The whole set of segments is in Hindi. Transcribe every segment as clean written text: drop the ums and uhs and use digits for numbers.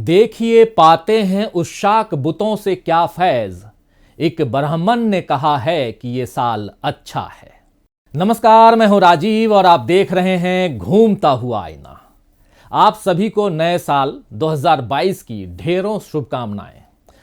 देखिए पाते हैं उस शाक बुतों से क्या फैज, एक ब्राह्मण ने कहा है कि ये साल अच्छा है। नमस्कार, मैं हूं राजीव और आप देख रहे हैं घूमता हुआ आईना। आप सभी को नए साल 2022 की ढेरों शुभकामनाएं।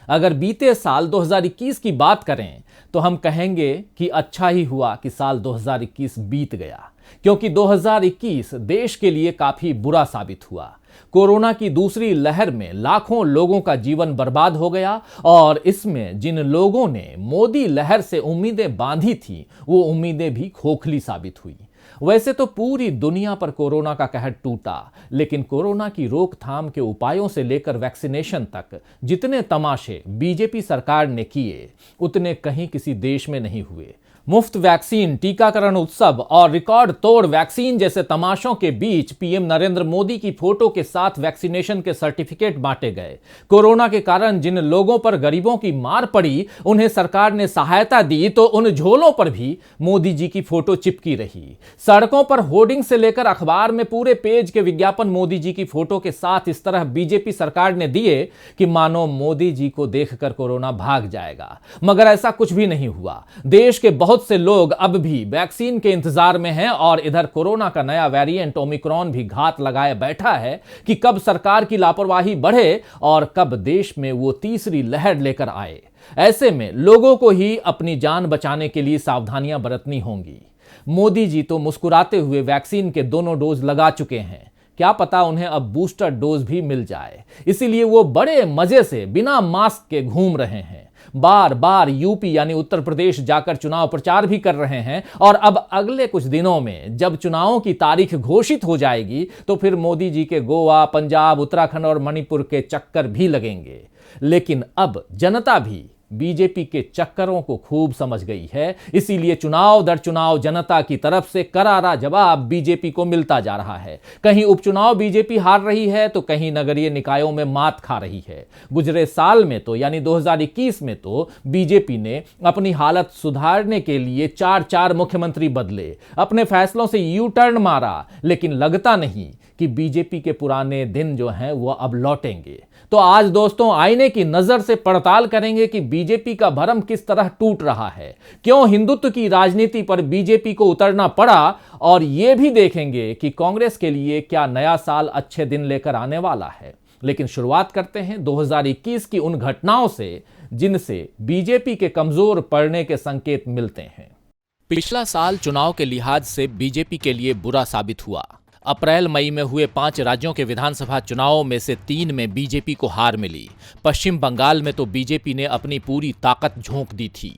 अगर बीते साल 2021 की बात करें तो हम कहेंगे कि अच्छा ही हुआ कि साल 2021 बीत गया, क्योंकि 2021 देश के लिए काफी बुरा साबित हुआ। कोरोना की दूसरी लहर में लाखों लोगों का जीवन बर्बाद हो गया और इसमें जिन लोगों ने मोदी लहर से उम्मीदें बांधी थी वो उम्मीदें भी खोखली साबित हुई। वैसे तो पूरी दुनिया पर कोरोना का कहर टूटा, लेकिन कोरोना की रोकथाम के उपायों से लेकर वैक्सीनेशन तक जितने तमाशे बीजेपी सरकार ने किए उतने कहीं किसी देश में नहीं हुए। मुफ्त वैक्सीन, टीकाकरण उत्सव और रिकॉर्ड तोड़ वैक्सीन जैसे तमाशों के बीच पीएम नरेंद्र मोदी की फोटो के साथ वैक्सीनेशन के सर्टिफिकेट बांटे गए। कोरोना के कारण जिन लोगों पर गरीबों की मार पड़ी उन्हें सरकार ने सहायता दी तो उन झोलों पर भी मोदी जी की फोटो चिपकी रही। सड़कों पर होर्डिंग से लेकर अखबार में पूरे पेज के विज्ञापन मोदी जी की फोटो के साथ इस तरह बीजेपी सरकार ने दिए कि मानो मोदी जी को देखकर कोरोना भाग जाएगा, मगर ऐसा कुछ भी नहीं हुआ। देश के बहुत से लोग अब भी वैक्सीन के इंतजार में हैं और इधर कोरोना का नया वेरिएंट ओमिक्रॉन भी घात लगाए बैठा है कि कब सरकार की लापरवाही बढ़े और कब देश में वो तीसरी लहर लेकर आए। ऐसे में लोगों को ही अपनी जान बचाने के लिए सावधानियां बरतनी होंगी। मोदी जी तो मुस्कुराते हुए वैक्सीन के दोनों डोज लगा चुके हैं, क्या पता उन्हें अब बूस्टर डोज भी मिल जाए। इसीलिए वो बड़े मजे से बिना मास्क के घूम रहे हैं। बार बार यूपी यानी उत्तर प्रदेश जाकर चुनाव प्रचार भी कर रहे हैं और अब अगले कुछ दिनों में जब चुनावों की तारीख घोषित हो जाएगी तो फिर मोदी जी के गोवा, पंजाब, उत्तराखंड और मणिपुर के चक्कर भी लगेंगे। लेकिन अब जनता भी बीजेपी के चक्करों को खूब समझ गई है, इसीलिए चुनाव दर चुनाव जनता की तरफ से करारा जवाब बीजेपी को मिलता जा रहा है। कहीं उपचुनाव बीजेपी हार रही है तो कहीं नगरीय निकायों में मात खा रही है। गुजरे साल में तो यानी 2021 में तो बीजेपी ने अपनी हालत सुधारने के लिए 4 मुख्यमंत्री बदले, अपने फैसलों से यू टर्न मारा, लेकिन लगता नहीं कि बीजेपी के पुराने दिन जो हैं वो अब लौटेंगे। तो आज दोस्तों आईने की नजर से पड़ताल करेंगे कि बीजेपी का भरम किस तरह टूट रहा है, क्यों हिंदुत्व की राजनीति पर बीजेपी को उतरना पड़ा, और यह भी देखेंगे कि कांग्रेस के लिए क्या नया साल अच्छे दिन लेकर आने वाला है। लेकिन शुरुआत करते हैं 2021 की उन घटनाओं से जिनसे बीजेपी के कमजोर पड़ने के संकेत मिलते हैं। पिछला साल चुनाव के लिहाज से बीजेपी के लिए बुरा साबित हुआ। अप्रैल मई में हुए 5 राज्यों के विधानसभा चुनावों में से 3 में बीजेपी को हार मिली। पश्चिम बंगाल में तो बीजेपी ने अपनी पूरी ताकत झोंक दी थी।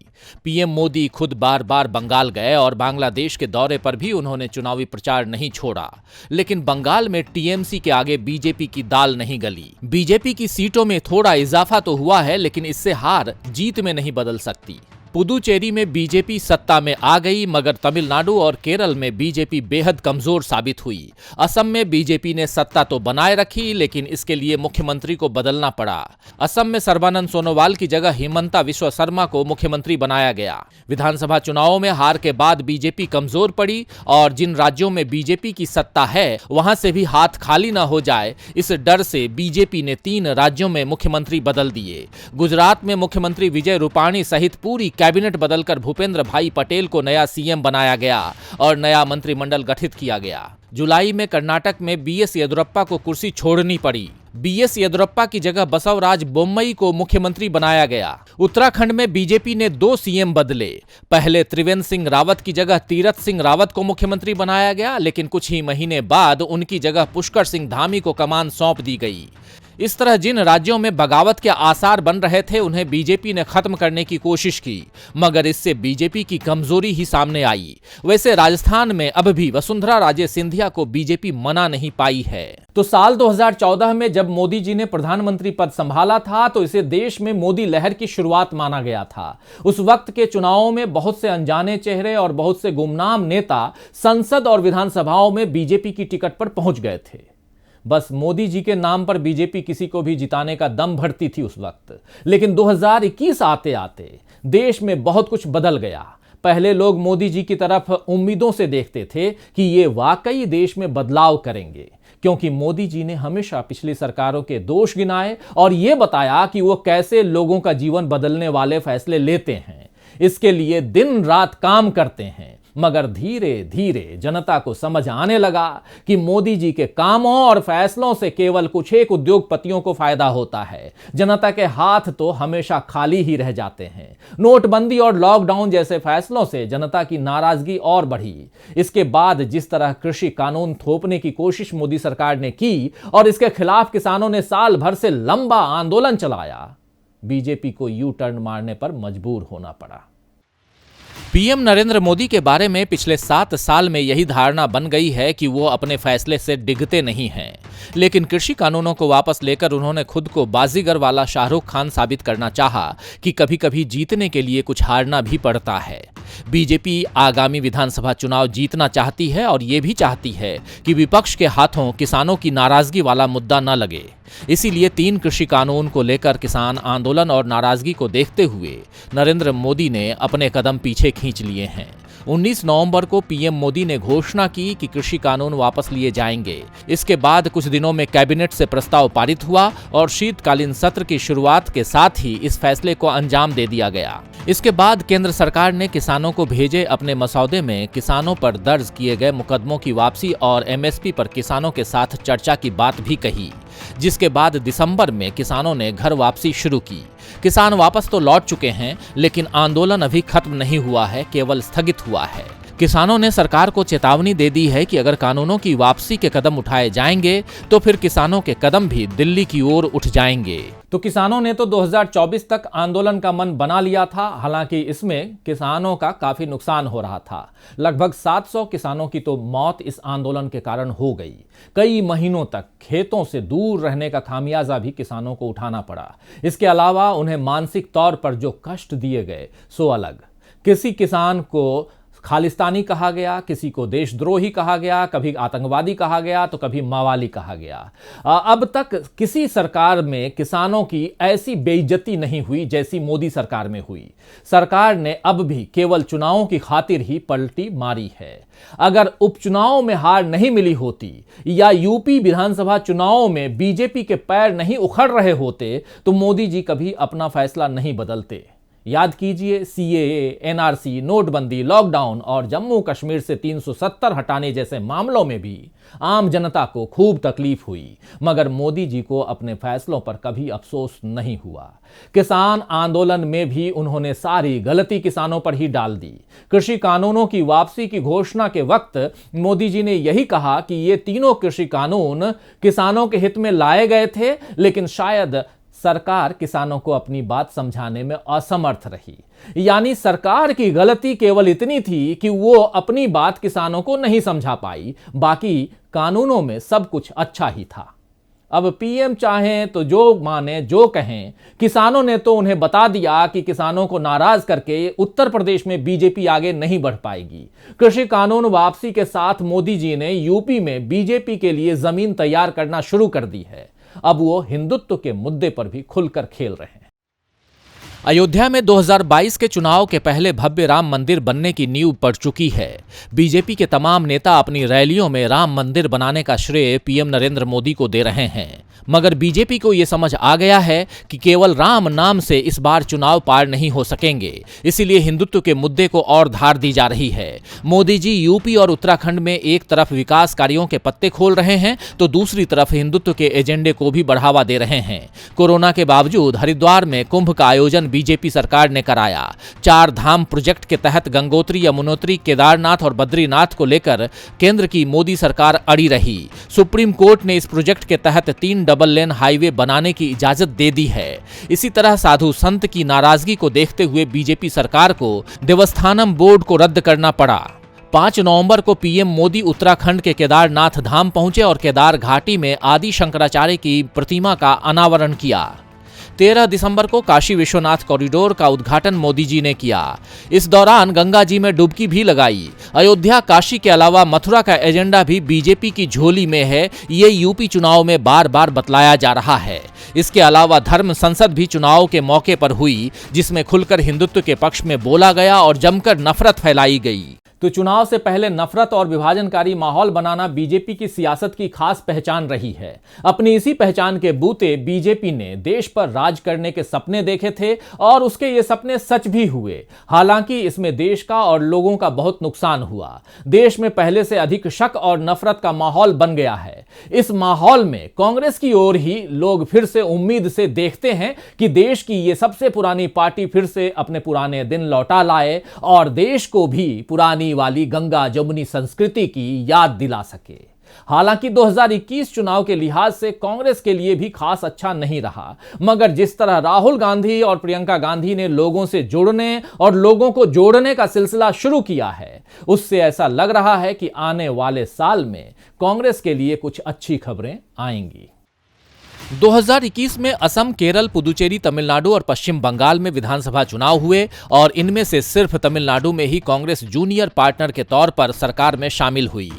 पीएम मोदी खुद बार बार बंगाल गए और बांग्लादेश के दौरे पर भी उन्होंने चुनावी प्रचार नहीं छोड़ा, लेकिन बंगाल में टीएमसी के आगे बीजेपी की दाल नहीं गली। बीजेपी की सीटों में थोड़ा इजाफा तो हुआ है, लेकिन इससे हार जीत में नहीं बदल सकती। पुदुचेरी में बीजेपी सत्ता में आ गई, मगर तमिलनाडु और केरल में बीजेपी बेहद कमजोर साबित हुई। असम में बीजेपी ने सत्ता तो बनाए रखी, लेकिन इसके लिए मुख्यमंत्री को बदलना पड़ा। असम में सर्बानंद सोनोवाल की जगह हिमंता बिस्वा शर्मा को मुख्यमंत्री बनाया गया। विधानसभा चुनावों में हार के बाद बीजेपी कमजोर पड़ी और जिन राज्यों में बीजेपी की सत्ता है वहां से भी हाथ खाली न हो जाए, इस डर से बीजेपी ने 3 राज्यों में मुख्यमंत्री बदल दिए। गुजरात में मुख्यमंत्री विजय रूपाणी सहित पूरी कैबिनेट बदलकर भूपेंद्र भाई पटेल को नया सीएम बनाया गया और नया मंत्रिमंडल गठित किया गया। जुलाई में कर्नाटक में बीएस येदियुरप्पा को कुर्सी छोड़नी पड़ी। बीएस येदियुरप्पा की जगह बसवराज बोम्मई को मुख्यमंत्री बनाया गया। उत्तराखंड में बीजेपी ने 2 सीएम बदले। पहले त्रिवेंद्र सिंह रावत की जगह तीरथ सिंह रावत को मुख्यमंत्री बनाया गया, लेकिन कुछ ही महीने बाद उनकी जगह पुष्कर सिंह धामी को कमान सौंप दी गई। इस तरह जिन राज्यों में बगावत के आसार बन रहे थे उन्हें बीजेपी ने खत्म करने की कोशिश की, मगर इससे बीजेपी की कमजोरी ही सामने आई। वैसे राजस्थान में अब भी वसुंधरा राजे सिंधिया को बीजेपी मना नहीं पाई है। तो साल 2014 में जब मोदी जी ने प्रधानमंत्री पद संभाला था तो इसे देश में मोदी लहर की शुरुआत माना गया था। उस वक्त के चुनावों में बहुत से अनजाने चेहरे और बहुत से गुमनाम नेता संसद और विधानसभाओं में बीजेपी की टिकट पर पहुंच गए थे। बस मोदी जी के नाम पर बीजेपी किसी को भी जिताने का दम भरती थी उस वक्त। लेकिन 2021 आते आते देश में बहुत कुछ बदल गया। पहले लोग मोदी जी की तरफ उम्मीदों से देखते थे कि ये वाकई देश में बदलाव करेंगे, क्योंकि मोदी जी ने हमेशा पिछली सरकारों के दोष गिनाए और यह बताया कि वो कैसे लोगों का जीवन बदलने वाले फैसले लेते हैं। इसके लिए दिन रात काम करते हैं। मगर धीरे धीरे जनता को समझ आने लगा कि मोदी जी के कामों और फैसलों से केवल कुछ एक उद्योगपतियों को फायदा होता है। जनता के हाथ तो हमेशा खाली ही रह जाते हैं। नोटबंदी और लॉकडाउन जैसे फैसलों से जनता की नाराजगी और बढ़ी। इसके बाद जिस तरह कृषि कानून थोपने की कोशिश मोदी सरकार ने की और इसके खिलाफ किसानों ने साल भर से लंबा आंदोलन चलाया, बीजेपी को यू टर्न मारने पर मजबूर होना पड़ा। पीएम नरेंद्र मोदी के बारे में पिछले 7 साल में यही धारणा बन गई है कि वो अपने फैसले से डिगते नहीं हैं। लेकिन कृषि कानूनों को वापस लेकर उन्होंने खुद को बाजीगर वाला शाहरुख खान साबित करना चाहा कि कभी कभी जीतने के लिए कुछ हारना भी पड़ता है। बीजेपी आगामी विधानसभा चुनाव जीतना चाहती है और ये भी चाहती है कि विपक्ष के हाथों किसानों की नाराजगी वाला मुद्दा न लगे। इसीलिए 3 कृषि कानून को लेकर किसान आंदोलन और नाराजगी को देखते हुए नरेंद्र मोदी ने अपने कदम पीछे खींच लिए हैं। 19 नवंबर को पीएम मोदी ने घोषणा की कि कृषि कानून वापस लिए जाएंगे। इसके बाद कुछ दिनों में कैबिनेट से प्रस्ताव पारित हुआ और शीतकालीन सत्र की शुरुआत के साथ ही इस फैसले को अंजाम दे दिया गया। इसके बाद केंद्र सरकार ने किसानों को भेजे अपने मसौदे में किसानों पर दर्ज किए गए मुकदमों की वापसी और एमएसपी पर किसानों के साथ चर्चा की बात भी कही, जिसके बाद दिसंबर में किसानों ने घर वापसी शुरू की। किसान वापस तो लौट चुके हैं, लेकिन आंदोलन अभी खत्म नहीं हुआ है, केवल स्थगित हुआ है। किसानों ने सरकार को चेतावनी दे दी है कि अगर कानूनों की वापसी के कदम उठाए जाएंगे तो फिर किसानों के कदम भी दिल्ली की ओर उठ जाएंगे। तो किसानों ने तो 2024 तक आंदोलन का मन बना लिया था। हालांकि इसमें किसानों का काफी नुकसान हो रहा था। लगभग 700 किसानों की तो मौत इस आंदोलन के कारण हो गई। कई महीनों तक खेतों से दूर रहने का खामियाजा भी किसानों को उठाना पड़ा। इसके अलावा उन्हें मानसिक तौर पर जो कष्ट दिए गए सो अलग। किसी किसान को खालिस्तानी कहा गया, किसी को देशद्रोही कहा गया, कभी आतंकवादी कहा गया तो कभी मवाली कहा गया। अब तक किसी सरकार में किसानों की ऐसी बेइज्जती नहीं हुई जैसी मोदी सरकार में हुई। सरकार ने अब भी केवल चुनावों की खातिर ही पलटी मारी है। अगर उपचुनाव में हार नहीं मिली होती या यूपी विधानसभा चुनावों में बीजेपी के पैर नहीं उखड़ रहे होते तो मोदी जी कभी अपना फैसला नहीं बदलते। याद कीजिए, सीएए, एनआरसी, नोटबंदी, लॉकडाउन और जम्मू कश्मीर से 370 हटाने जैसे मामलों में भी आम जनता को खूब तकलीफ हुई, मगर मोदी जी को अपने फैसलों पर कभी अफसोस नहीं हुआ। किसान आंदोलन में भी उन्होंने सारी गलती किसानों पर ही डाल दी। कृषि कानूनों की वापसी की घोषणा के वक्त मोदी जी ने यही कहा कि ये तीनों कृषि कानून किसानों के हित में लाए गए थे, लेकिन शायद सरकार किसानों को अपनी बात समझाने में असमर्थ रही। यानी सरकार की गलती केवल इतनी थी कि वो अपनी बात किसानों को नहीं समझा पाई, बाकी कानूनों में सब कुछ अच्छा ही था। अब पीएम चाहें तो जो माने जो कहें, किसानों ने तो उन्हें बता दिया कि किसानों को नाराज करके उत्तर प्रदेश में बीजेपी आगे नहीं बढ़ पाएगी। कृषि कानून वापसी के साथ मोदी जी ने यूपी में बीजेपी के लिए जमीन तैयार करना शुरू कर दी है। अब वो हिंदुत्व के मुद्दे पर भी खुलकर खेल रहे हैं। अयोध्या में 2022 के चुनाव के पहले भव्य राम मंदिर बनने की नींव पड़ चुकी है। बीजेपी के तमाम नेता अपनी रैलियों में राम मंदिर बनाने का श्रेय पीएम नरेंद्र मोदी को दे रहे हैं, मगर बीजेपी को यह समझ आ गया है कि केवल राम नाम से इस बार चुनाव पार नहीं हो सकेंगे। इसीलिए हिंदुत्व के मुद्दे को और धार दी जा रही है। मोदी जी यूपी और उत्तराखंड में एक तरफ विकास कार्यों के पत्ते खोल रहे हैं तो दूसरी तरफ हिंदुत्व के एजेंडे को भी बढ़ावा दे रहे हैं। कोरोना के बावजूद हरिद्वार में कुंभ का आयोजन बीजेपी सरकार ने कराया। 4 धाम प्रोजेक्ट के तहत गंगोत्री, यमुनोत्री, केदारनाथ और बद्रीनाथ को लेकर केंद्र की मोदी सरकार अड़ी रही। सुप्रीम कोर्ट ने इस प्रोजेक्ट के तहत 3 डबल लेन हाईवे बनाने की इजाजत दे दी है। इसी तरह साधु संत की नाराजगी को देखते हुए बीजेपी सरकार को देवस्थानम बोर्ड को रद्द करना पड़ा। 5 नवंबर को पीएम मोदी उत्तराखंड के केदारनाथ धाम पहुंचे और केदार घाटी में आदि शंकराचार्य की प्रतिमा का अनावरण किया। 13 दिसंबर को काशी विश्वनाथ कॉरिडोर का उद्घाटन मोदी जी ने किया। इस दौरान गंगा जी में डुबकी भी लगाई। अयोध्या, काशी के अलावा मथुरा का एजेंडा भी बीजेपी की झोली में है, ये यूपी चुनाव में बार बार बतलाया जा रहा है। इसके अलावा धर्म संसद भी चुनाव के मौके पर हुई, जिसमें खुलकर हिंदुत्व के पक्ष में बोला गया और जमकर नफरत फैलाई गई। तो चुनाव से पहले नफरत और विभाजनकारी माहौल बनाना बीजेपी की सियासत की खास पहचान रही है। अपनी इसी पहचान के बूते बीजेपी ने देश पर राज करने के सपने देखे थे और उसके ये सपने सच भी हुए। हालांकि इसमें देश का और लोगों का बहुत नुकसान हुआ। देश में पहले से अधिक शक और नफरत का माहौल बन गया है। इस माहौल में कांग्रेस की ओर ही लोग फिर से उम्मीद से देखते हैं कि देश की ये सबसे पुरानी पार्टी फिर से अपने पुराने दिन लौटा लाए और देश को भी पुरानी वाली गंगा जमुनी संस्कृति की याद दिला सके। हालांकि 2021 चुनाव के लिहाज से कांग्रेस के लिए भी खास अच्छा नहीं रहा, मगर जिस तरह राहुल गांधी और प्रियंका गांधी ने लोगों से जुड़ने और लोगों को जोड़ने का सिलसिला शुरू किया है, उससे ऐसा लग रहा है कि आने वाले साल में कांग्रेस के लिए कुछ अच्छी खबरें आएंगी। 2021 में असम, केरल, पुदुचेरी, तमिलनाडु और पश्चिम बंगाल में विधानसभा चुनाव हुए और इनमें से सिर्फ तमिलनाडु में ही कांग्रेस जूनियर पार्टनर के तौर पर सरकार में शामिल हुई।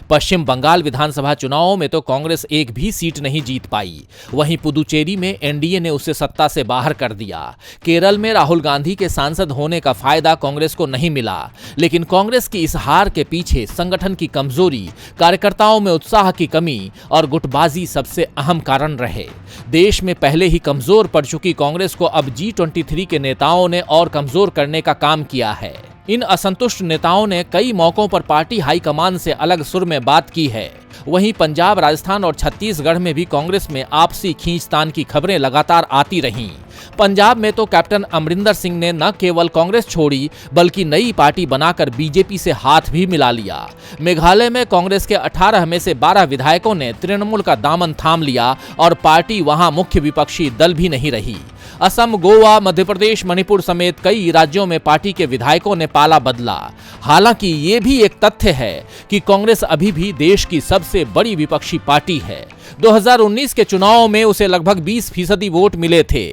पश्चिम बंगाल विधानसभा चुनावों में तो कांग्रेस एक भी सीट नहीं जीत पाई। वहीं पुदुचेरी में एनडीए ने उसे सत्ता से बाहर कर दिया। केरल में राहुल गांधी के सांसद होने का फायदा कांग्रेस को नहीं मिला, लेकिन कांग्रेस की इस हार के पीछे संगठन की कमजोरी, कार्यकर्ताओं में उत्साह की कमी और गुटबाजी सबसे अहम कारण रहे। देश में पहले ही कमजोर पड़ चुकी कांग्रेस को अब G23 के नेताओं ने और कमजोर करने का काम किया है। इन असंतुष्ट नेताओं ने कई मौकों पर पार्टी हाईकमान से अलग सुर में बात की है। वहीं पंजाब, राजस्थान और छत्तीसगढ़ में भी कांग्रेस में आपसी खींचतान की खबरें लगातार आती रहीं। पंजाब में तो कैप्टन अमरिंदर सिंह ने न केवल कांग्रेस छोड़ी बल्कि नई पार्टी बनाकर बीजेपी से हाथ भी मिला लिया। मेघालय में कांग्रेस के 18 में से 12 विधायकों ने तृणमूल का दामन थाम लिया और पार्टी वहां मुख्य विपक्षी दल भी नहीं रही। असम, गोवा, मध्य प्रदेश, मणिपुर समेत कई राज्यों में पार्टी के विधायकों ने पाला बदला। हालांकि ये भी एक तथ्य है कि कांग्रेस अभी भी देश की सबसे बड़ी विपक्षी पार्टी है। 2019 के चुनावों में उसे लगभग 20% वोट मिले थे।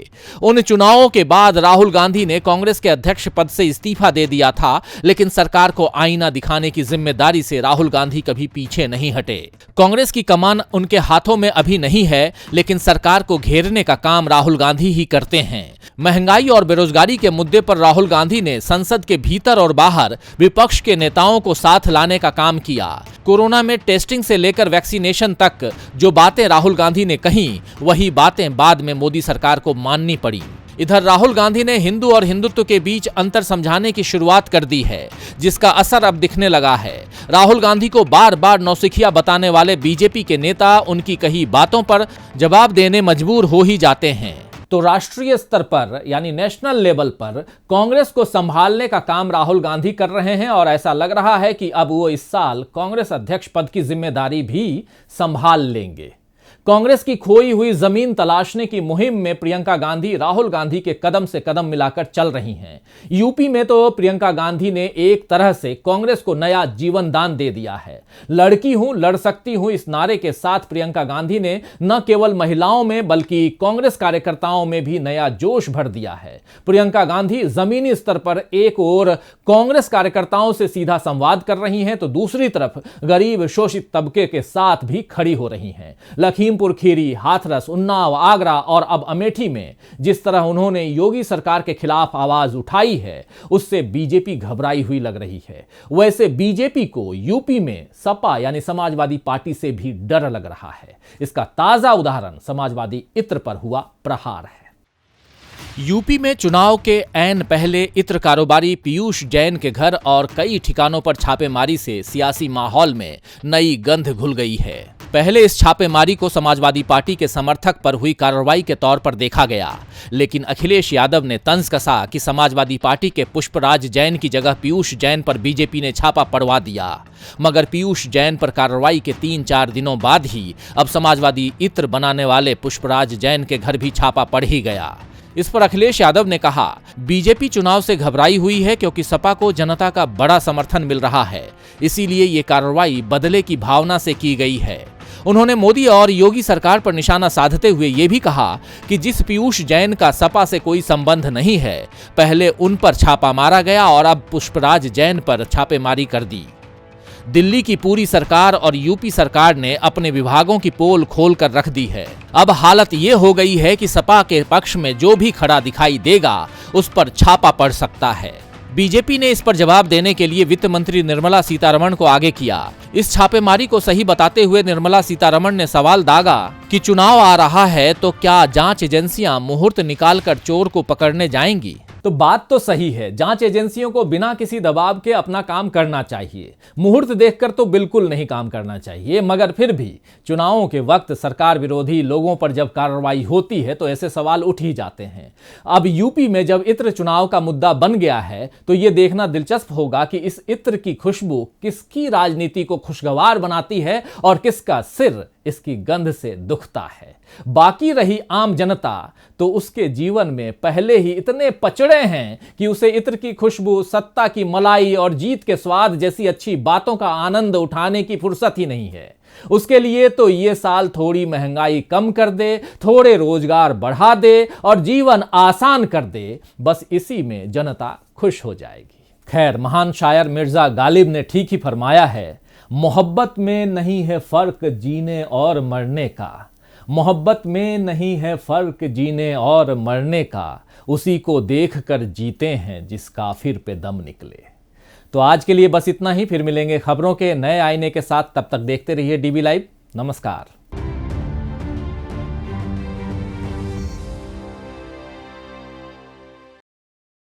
उन चुनावों के बाद राहुल गांधी ने कांग्रेस के अध्यक्ष पद से इस्तीफा दे दिया था, लेकिन सरकार को आईना दिखाने की जिम्मेदारी से राहुल गांधी कभी पीछे नहीं हटे। कांग्रेस की कमान उनके हाथों में अभी नहीं है, लेकिन सरकार को घेरने का काम राहुल गांधी ही करते हैं। महंगाई और बेरोजगारी के मुद्दे पर राहुल गांधी ने संसद के भीतर और बाहर विपक्ष के नेताओं को साथ लाने का काम किया। कोरोना में टेस्टिंग से लेकर वैक्सीनेशन तक जो बातें राहुल गांधी ने कही, वही बातें बाद में मोदी सरकार को माननी पड़ी। इधर राहुल गांधी ने हिंदू और हिंदुत्व के बीच अंतर समझाने की शुरुआत कर दी है, जिसका असर अब दिखने लगा है। राहुल गांधी को बार बार नौसिखिया बताने वाले बीजेपी के नेता उनकी कही बातों पर जवाब देने मजबूर हो ही जाते हैं। तो राष्ट्रीय स्तर पर यानी नेशनल लेवल पर कांग्रेस को संभालने का काम राहुल गांधी कर रहे हैं और ऐसा लग रहा है कि अब वो इस साल कांग्रेस अध्यक्ष पद की जिम्मेदारी भी संभाल लेंगे। कांग्रेस की खोई हुई जमीन तलाशने की मुहिम में प्रियंका गांधी राहुल गांधी के कदम से कदम मिलाकर चल रही हैं। यूपी में तो प्रियंका गांधी ने एक तरह से कांग्रेस को नया जीवन दान दे दिया है। लड़की हूं, लड़ सकती हूं इस नारे के साथ प्रियंका गांधी ने न केवल महिलाओं में बल्कि कांग्रेस कार्यकर्ताओं में भी नया जोश भर दिया है। प्रियंका गांधी जमीनी स्तर पर एक ओर कांग्रेस कार्यकर्ताओं से सीधा संवाद कर रही हैं, तो दूसरी तरफ गरीब शोषित तबके के साथ भी खड़ी हो रही हैं। लखीमपुर खीरी, हाथरस, उन्नाव, आगरा और अब अमेठी में जिस तरह उन्होंने योगी सरकार के खिलाफ आवाज उठाई है, उससे बीजेपी घबराई हुई लग रही है। वैसे बीजेपी को यूपी में सपा यानी समाजवादी पार्टी से भी डर लग रहा है। इसका ताजा उदाहरण समाजवादी इत्र पर हुआ प्रहार है। यूपी में चुनाव के ऐन पहले इत्र कारोबारी पीयूष जैन के घर और कई ठिकानों पर छापेमारी से सियासी माहौल में नई गंध घुल गई है। पहले इस छापेमारी को समाजवादी पार्टी के समर्थक पर हुई कार्रवाई के तौर पर देखा गया, लेकिन अखिलेश यादव ने तंज कसा कि समाजवादी पार्टी के पुष्पराज जैन की जगह पीयूष जैन पर बीजेपी ने छापा पड़वा दिया। मगर पीयूष जैन पर कार्रवाई के 3-4 दिनों बाद ही अब समाजवादी इत्र बनाने वाले पुष्पराज जैन के घर भी छापा पड़ ही गया। इस पर अखिलेश यादव ने कहा, बीजेपी चुनाव से घबराई हुई है क्योंकि सपा को जनता का बड़ा समर्थन मिल रहा है, इसीलिए ये कार्रवाई बदले की भावना से की गई है। उन्होंने मोदी और योगी सरकार पर निशाना साधते हुए ये भी कहा कि जिस पीयूष जैन का सपा से कोई संबंध नहीं है, पहले उन पर छापा मारा गया और अब पुष्पराज जैन पर छापेमारी कर दी। दिल्ली की पूरी सरकार और यूपी सरकार ने अपने विभागों की पोल खोल कर रख दी है। अब हालत ये हो गई है कि सपा के पक्ष में जो भी खड़ा दिखाई देगा उस पर छापा पड़ सकता है। बीजेपी ने इस पर जवाब देने के लिए वित्त मंत्री निर्मला सीतारमण को आगे किया। इस छापेमारी को सही बताते हुए निर्मला सीतारमण ने सवाल दागा कि चुनाव आ रहा है तो क्या जांच एजेंसियां मुहूर्त निकालकर चोर को पकड़ने जाएंगी। तो बात तो सही है, जांच एजेंसियों को बिना किसी दबाव के अपना काम करना चाहिए, मुहूर्त देखकर तो बिल्कुल नहीं काम करना चाहिए। मगर फिर भी चुनावों के वक्त सरकार विरोधी लोगों पर जब कार्रवाई होती है तो ऐसे सवाल उठ ही जाते हैं। अब यूपी में जब इत्र चुनाव का मुद्दा बन गया है तो यह देखना दिलचस्प होगा कि इस इत्र की खुशबू किसकी राजनीति को खुशगवार बनाती है और किसका सिर इसकी गंध से दुखता है। बाकी रही आम जनता तो उसके जीवन में पहले ही इतने पचड़े हैं कि उसे इत्र की खुशबू, सत्ता की मलाई और जीत के स्वाद जैसी अच्छी बातों का आनंद उठाने की फुर्सत ही नहीं है। उसके लिए तो ये साल थोड़ी महंगाई कम कर दे, थोड़े रोजगार बढ़ा दे और जीवन आसान कर दे, बस इसी में जनता खुश हो जाएगी। खैर, महान शायर मिर्जा गालिब ने ठीक ही फरमाया है, मोहब्बत में नहीं है फर्क जीने और मरने का, मोहब्बत में नहीं है फर्क जीने और मरने का, उसी को देख कर जीते हैं जिस काफिर पे दम निकले। तो आज के लिए बस इतना ही, फिर मिलेंगे खबरों के नए आईने के साथ। तब तक देखते रहिए डीबी लाइव। नमस्कार।